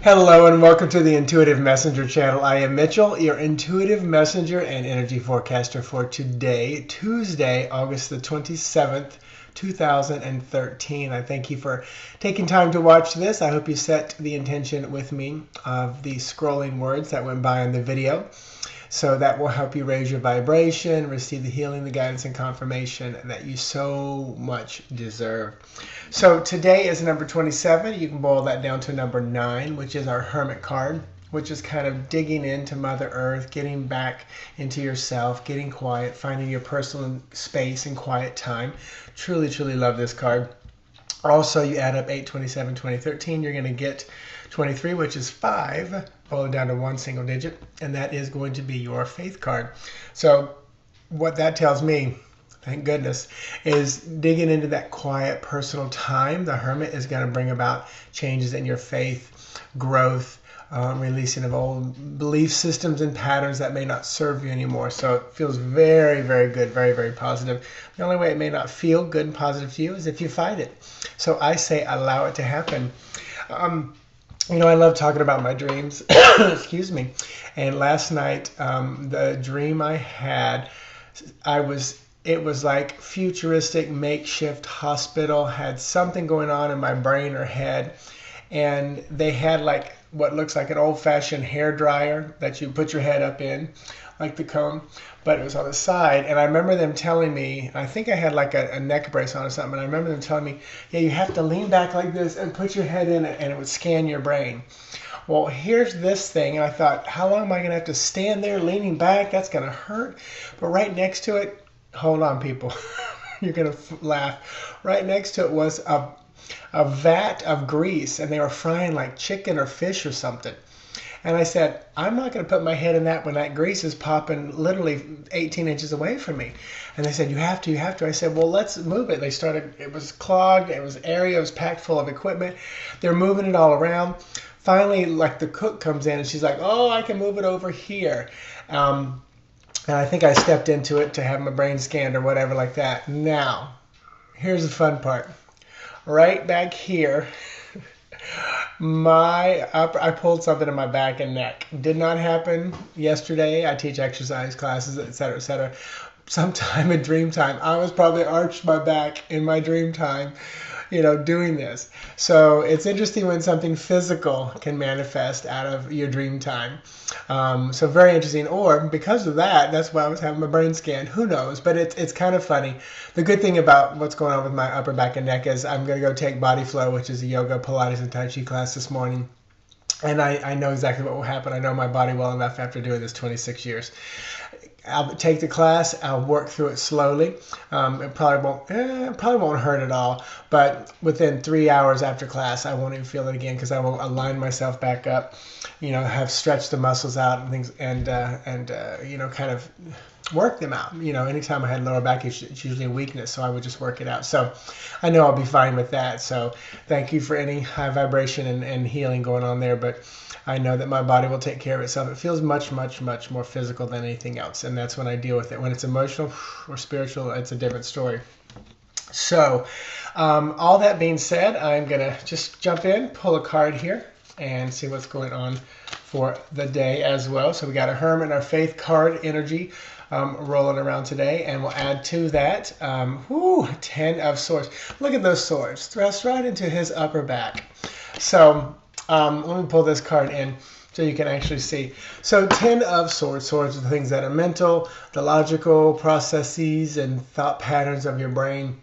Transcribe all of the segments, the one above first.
Hello and welcome to the Intuitive Messenger channel. I am Mitchell, your Intuitive Messenger and Energy Forecaster for today, Tuesday, August the 27th, 2013. I thank you for taking time to watch this. I hope you set the intention with me of the scrolling words that went by in the video. So that will help you raise your vibration, receive the healing, the guidance, and confirmation that you so much deserve. So today is number 27. You can boil that down to number 9, which is our Hermit card, which is kind of digging into Mother Earth, getting back into yourself, getting quiet, finding your personal space and quiet time. Truly, truly love this card. Also, you add up 8, 27, 20, 13, you're going to get 23, which is 5, boiled down to one single digit, and that is going to be your faith card. So what that tells me, thank goodness, is digging into that quiet personal time. The Hermit is going to bring about changes in your faith, growth, releasing of old belief systems and patterns that may not serve you anymore. So it feels very, very good, very, very positive. The only way it may not feel good and positive to you is if you fight it. So I say allow it to happen. You know, I love talking about my dreams. Excuse me. And last night, the dream I had, it was like futuristic makeshift hospital, had something going on in my brain or head, and they had like what looks like an old-fashioned hair dryer that you put your head up in, like the cone, but it was on the side. And I remember them telling me, I think I had like a neck brace on or something, and I remember them telling me, yeah, you have to lean back like this and put your head in it, and it would scan your brain. Well, here's this thing, and I thought, how long am I going to have to stand there leaning back? That's going to hurt. But right next to it, hold on, people, you're going to laugh. Right next to it was a vat of grease, and they were frying like chicken or fish or something. And I said, I'm not going to put my head in that when that grease is popping literally 18 inches away from me. And they said, you have to, you have to. I said, well, let's move it. They started, it was clogged, it was airy, it was packed full of equipment. They're moving it all around. Finally, like the cook comes in and she's like, oh, I can move it over here. And I think I stepped into it to have my brain scanned or whatever like that. Now, here's the fun part. Right back here, I pulled something in my back and neck. Did not happen yesterday. I teach exercise classes, etc., etc. Sometime in dream time, I was probably arched my back in my dream time, you know, doing this. So it's interesting when something physical can manifest out of your dream time. So very interesting. Or because of that, that's why I was having my brain scanned. Who knows? But it's kind of funny. The good thing about what's going on with my upper back and neck is I'm going to go take Body Flow, which is a yoga, Pilates, and Tai Chi class this morning. And I know exactly what will happen. I know my body well enough after doing this 26 years. I'll take the class. I'll work through it slowly. It probably won't hurt at all. But within 3 hours after class, I won't even feel it again because I will align myself back up. You know, have stretched the muscles out and things, and you know, kind of work them out. You know, anytime I had lower back issues, it's usually a weakness, so I would just work it out. So I know I'll be fine with that. So thank you for any high vibration and healing going on there. But I know that my body will take care of itself. It feels much, much, much more physical than anything else. And that's when I deal with it. When it's emotional or spiritual, it's a different story. So all that being said, I'm going to just jump in, pull a card here, and see what's going on for the day as well. So we got a Hermit and our Faith card energy rolling around today, and we'll add to that 10 of Swords. Look at those swords thrust right into his upper back. So let me pull this card in so you can actually see. So 10 of Swords. Swords are the things that are mental, the logical processes and thought patterns of your brain.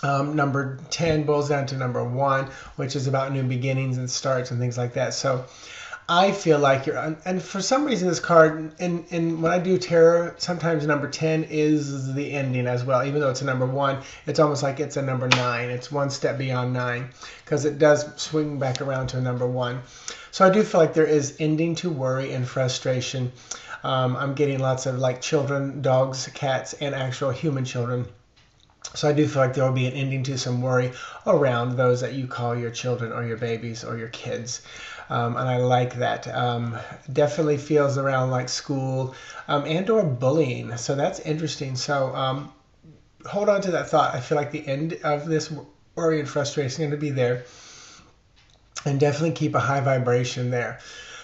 Number 10 boils down to number 1, which is about new beginnings and starts and things like that. So I feel like and for some reason this card, and when I do tarot, sometimes number 10 is the ending as well. Even though it's a number 1, it's almost like it's a number 9. It's one step beyond 9 because it does swing back around to a number 1. So I do feel like there is ending to worry and frustration. I'm getting lots of like children, dogs, cats, and actual human children. So I do feel like there will be an ending to some worry around those that you call your children or your babies or your kids. And I like that. Definitely feels around like school and or bullying. So that's interesting. So hold on to that thought. I feel like the end of this worry and frustration is going to be there. and definitely keep a high vibration there.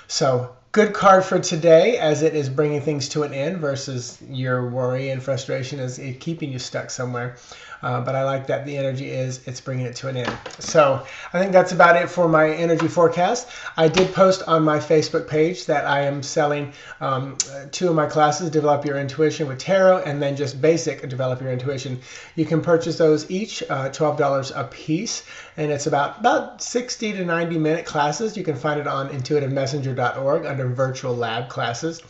So good card for today, as it is bringing things to an end versus your worry and frustration is keeping you stuck somewhere. But I like that the energy it's bringing it to an end. So I think that's about it for my energy forecast. I did post on my Facebook page that I am selling 2 of my classes, Develop Your Intuition with Tarot, and then just basic Develop Your Intuition. You can purchase those each $12 a piece, and it's about 60 to 90 minute classes. You can find it on IntuitMessenger.org under virtual lab classes.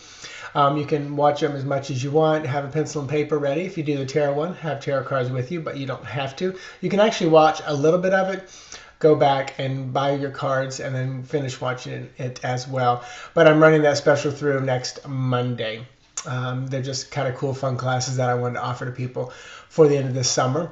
You can watch them as much as you want, have a pencil and paper ready. If you do the tarot one, have tarot cards with you, but you don't have to. You can actually watch a little bit of it, go back and buy your cards, and then finish watching it as well. But I'm running that special through next Monday. They're just kind of cool, fun classes that I wanted to offer to people for the end of this summer,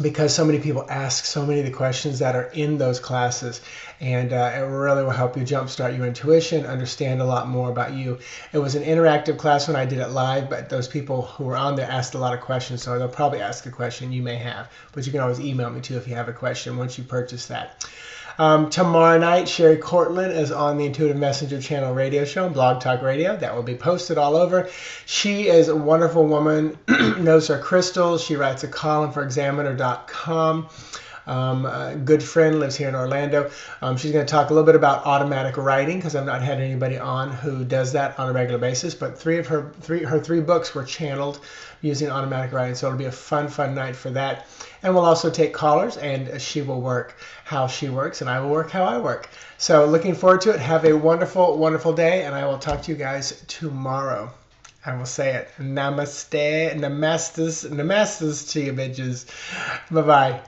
because so many people ask so many of the questions that are in those classes, and it really will help you jumpstart your intuition, understand a lot more about you. It was an interactive class when I did it live, but those people who were on there asked a lot of questions, so they'll probably ask a question you may have, but you can always email me too if you have a question once you purchase that. Tomorrow night, Sherry Cortland is on the Intuitive Messenger channel radio show, Blog Talk Radio. That will be posted all over. She is a wonderful woman, knows her crystals. She writes a column for Examiner.com. A good friend, lives here in Orlando. She's going to talk a little bit about automatic writing, because I've not had anybody on who does that on a regular basis, but her three books were channeled using automatic writing, so it'll be a fun night for that. And we'll also take callers, and she will work how she works, and I will work how I work. So looking forward to it. Have a wonderful, wonderful day, and I will talk to you guys tomorrow. I will say it. Namaste, namastas to you bitches. Bye-bye.